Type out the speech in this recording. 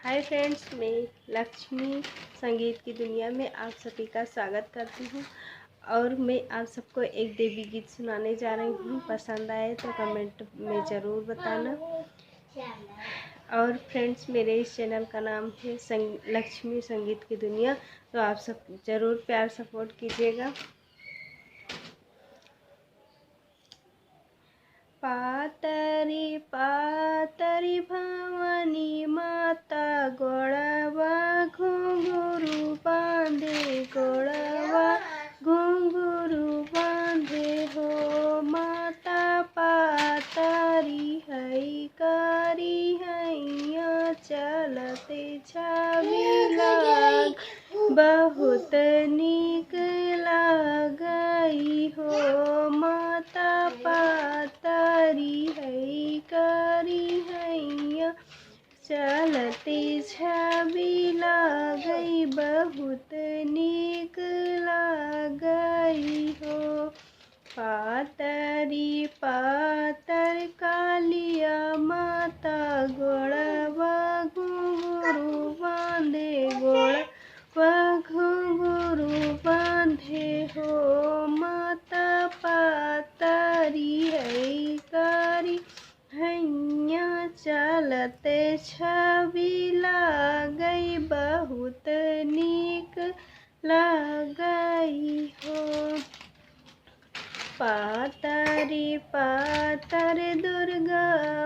Hi friends, मैं लक्ष्मी संगीत की दुनिया में आप सभी का स्वागत करती हूँ। और मैं आप सबको एक देवी गीत सुनाने जा रही हूँ। पसंद आए तो कमेंट में ज़रूर बताना। और फ्रेंड्स, मेरे इस चैनल का नाम है लक्ष्मी संगीत की दुनिया, तो आप सब ज़रूर प्यार सपोर्ट कीजिएगा। पातरी पातरी भवानी माता गोड़वा घुंघरू बांधे, गोड़वा घुंघरू बांधे हो। माता पातरी हई कारी हैया चलते छवि लाग, बहुत नीक लागई हो। माता पातरी हई कारी हैया चलते छवि लागई, बहुत नीक लागई हो। पातरी पातर कालिया माता गोड़वा घुंघरू बांधे, गोड़वा घुंघरू बांधे हो। माता पातरी हई कारी हैया चलते छवि लागई, बहुत नीक लागई हो। पातरी पातर दुर्गा